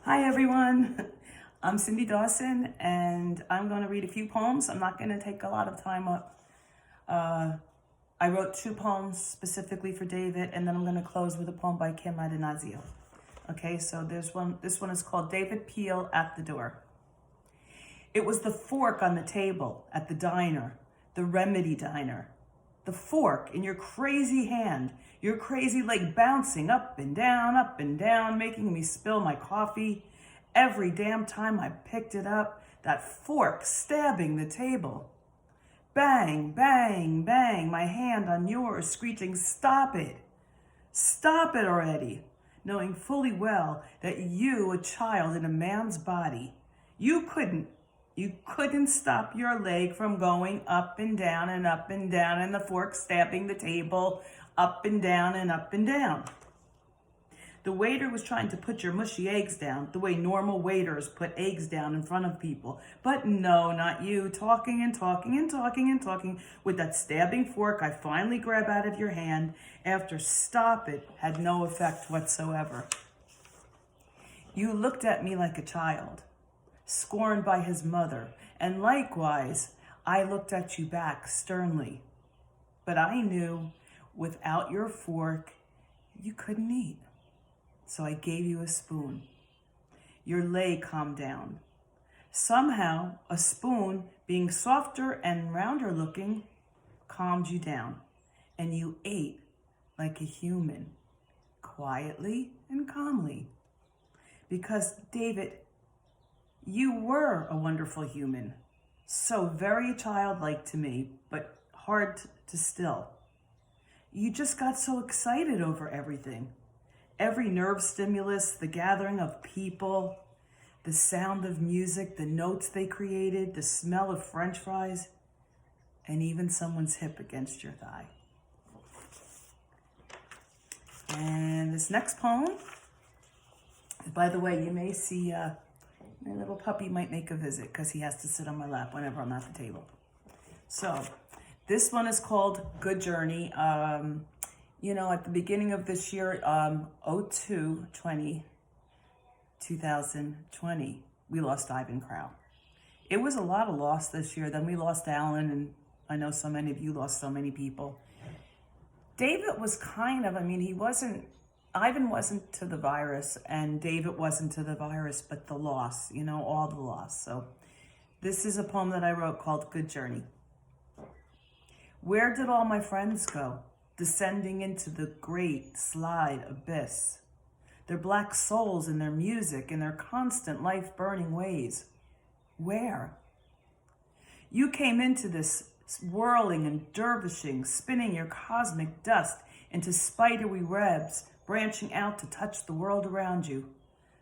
Hi everyone, I'm Cindy Dawson and I'm going to read a few poems. I'm not going to take a lot of time up. I wrote two poems specifically for David, and then I'm going to close with a poem by Kim Adenazio. Okay, so this one is called David Peel at the Door. It was the fork on the table at the diner, the Remedy diner. The fork in your crazy hand, your crazy leg bouncing up and down, making me spill my coffee. Every damn time I picked it up, that fork stabbing the table. Bang, bang, bang, my hand on yours, screeching, stop it already, knowing fully well that you, a child in a man's body, you couldn't stop your leg from going up and down, and the fork stabbing the table up and down and up and down. The waiter was trying to put your mushy eggs down the way normal waiters put eggs down in front of people. But no, not you, talking with that stabbing fork I finally grab out of your hand after stop it had no effect whatsoever. You looked at me like a child, scorned by his mother, and likewise, I looked at you back sternly. But I knew without your fork, you couldn't eat. So I gave you a spoon. Your leg calmed down. Somehow, a spoon, being softer and rounder looking, calmed you down, and you ate like a human, quietly and calmly. Because, David, you were a wonderful human, so very childlike to me, but hard to still. You just got so excited over everything. Every nerve stimulus, the gathering of people, the sound of music, the notes they created, the smell of French fries, and even someone's hip against your thigh. And this next poem, by the way, you may see my little puppy might make a visit because he has to sit on my lap whenever I'm at the table. So this one is called Good Journey. At the beginning of this year, 2020, we lost Ivan Crow. It was a lot of loss this year. Then we lost Alan, and I know so many of you lost so many people. David was Ivan wasn't to the virus, and David wasn't to the virus, but the loss, all the loss. So this is a poem that I wrote called Good Journey. Where did all my friends go? Descending into the great slide abyss. Their black souls and their music and their constant life-burning ways. Where? You came into this whirling and dervishing, spinning your cosmic dust into spidery webs, branching out to touch the world around you.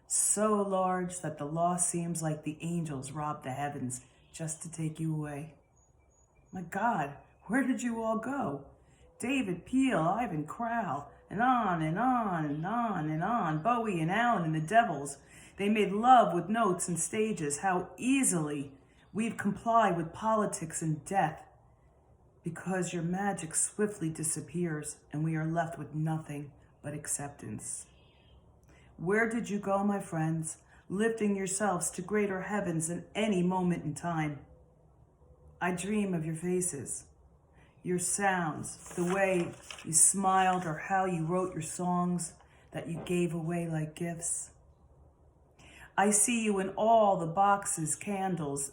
So large that the loss seems like the angels robbed the heavens just to take you away. My God, where did you all go? David Peel, Ivan Crow, and on and on and on and on. Bowie and Allen and the Devils. They made love with notes and stages. How easily we've complied with politics and death. Because your magic swiftly disappears and we are left with nothing but acceptance. Where did you go, my friends, lifting yourselves to greater heavens than any moment in time? I dream of your faces, your sounds, the way you smiled or how you wrote your songs that you gave away like gifts. I see you in all the boxes, candles,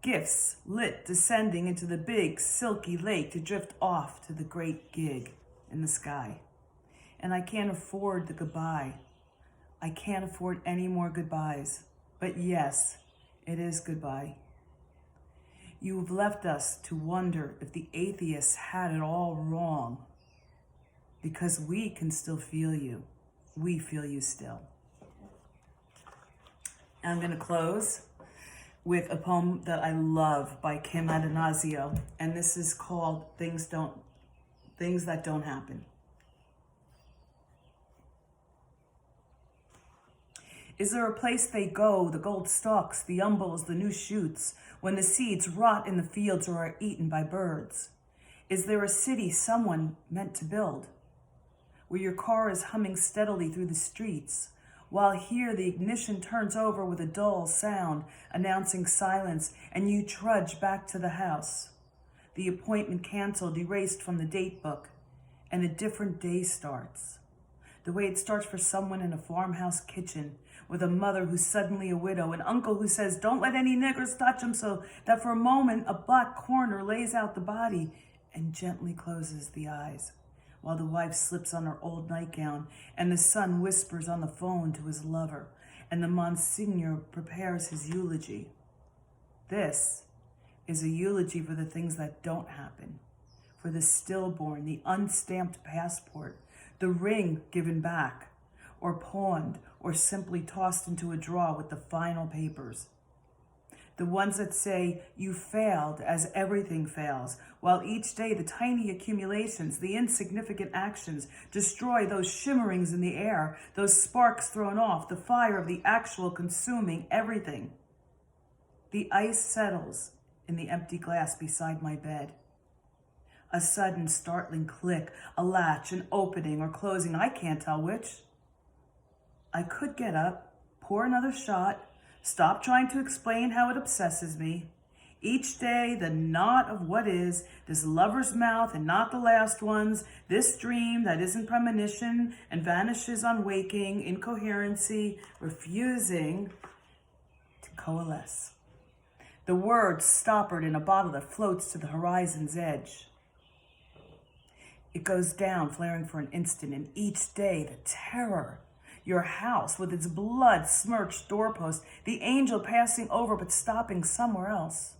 gifts lit, descending into the big, silky lake to drift off to the great gig in the sky. And I can't afford the goodbye. I can't afford any more goodbyes. But yes, it is goodbye. You have left us to wonder if the atheists had it all wrong. Because we can still feel you. We feel you still. I'm going to close with a poem that I love by Kim Adenazio. And this is called Things That Don't Happen. Is there a place they go, the gold stalks, the umbels, the new shoots, when the seeds rot in the fields or are eaten by birds? Is there a city someone meant to build, where your car is humming steadily through the streets, while here the ignition turns over with a dull sound, announcing silence, and you trudge back to the house. The appointment canceled, erased from the date book, and a different day starts. The way it starts for someone in a farmhouse kitchen, with a mother who's suddenly a widow, an uncle who says, "Don't let any niggers touch him," so that for a moment a black corner lays out the body and gently closes the eyes, while the wife slips on her old nightgown and the son whispers on the phone to his lover, and the Monsignor prepares his eulogy. This is a eulogy for the things that don't happen, for the stillborn, the unstamped passport, the ring given back, or pawned, or simply tossed into a drawer with the final papers. The ones that say you failed as everything fails, while each day the tiny accumulations, the insignificant actions destroy those shimmerings in the air, those sparks thrown off, the fire of the actual consuming everything. The ice settles in the empty glass beside my bed. A sudden startling click, a latch, an opening or closing, I can't tell which. I could get up, pour another shot, stop trying to explain how it obsesses me. Each day, the knot of what is, this lover's mouth and not the last one's, this dream that isn't premonition and vanishes on waking, incoherency, refusing to coalesce. The words stoppered in a bottle that floats to the horizon's edge. It goes down, flaring for an instant, and each day the terror. Your house with its blood-smirched doorpost, the angel passing over but stopping somewhere else.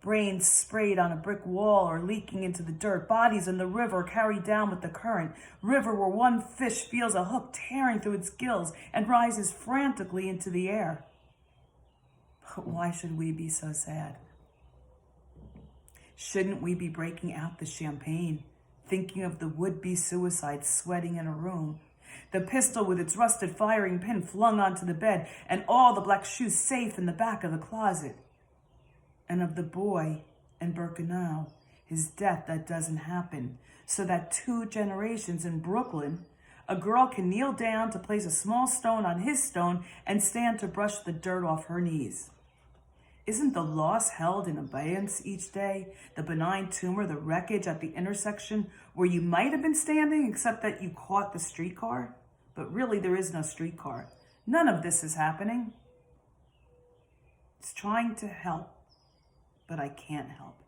Brains sprayed on a brick wall or leaking into the dirt, bodies in the river carried down with the current, river where one fish feels a hook tearing through its gills and rises frantically into the air. But why should we be so sad? Shouldn't we be breaking out the champagne, thinking of the would-be suicide sweating in a room, the pistol with its rusted firing pin flung onto the bed, and all the black shoes safe in the back of the closet, and of the boy in Birkenau, his death that doesn't happen, so that 2 generations in Brooklyn, a girl can kneel down to place a small stone on his stone and stand to brush the dirt off her knees. Isn't the loss held in abeyance each day, the benign tumor, the wreckage at the intersection where you might have been standing except that you caught the streetcar? But really there is no streetcar. None of this is happening. It's trying to help, but I can't help.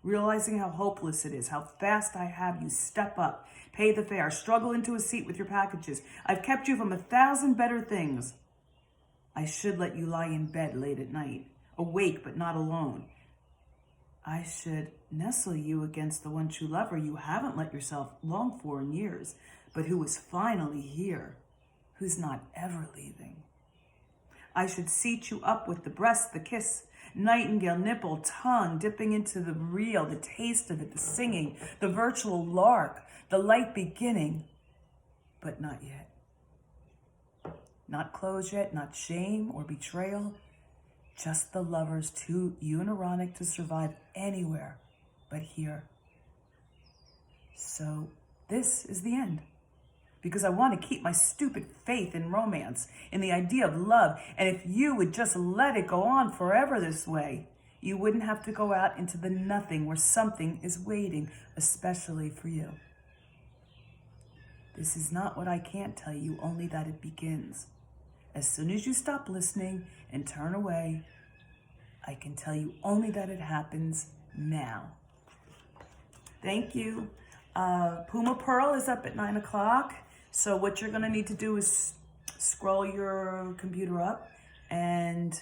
Realizing how hopeless it is, how fast I have you step up, pay the fare, struggle into a seat with your packages. I've kept you from 1,000 better things. I should let you lie in bed late at night, awake but not alone. I should nestle you against the one true lover you haven't let yourself long for in years, but who is finally here, who's not ever leaving. I should seat you up with the breast, the kiss, nightingale nipple, tongue dipping into the real, the taste of it, the singing, the virtual lark, the light beginning, but not yet. Not close yet, not shame or betrayal, just the lovers too unironic to survive anywhere but here. So this is the end. Because I want to keep my stupid faith in romance, in the idea of love. And if you would just let it go on forever this way, you wouldn't have to go out into the nothing where something is waiting, especially for you. This is not what I can't tell you, only that it begins. As soon as you stop listening and turn away, I can tell you only that it happens now. Thank you. Puma Pearl is up at 9 o'clock. So what you're going to need to do is scroll your computer up, and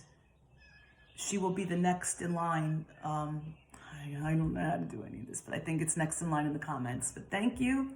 she will be the next in line. I don't know how to do any of this, but I think it's next in line in the comments. But thank you.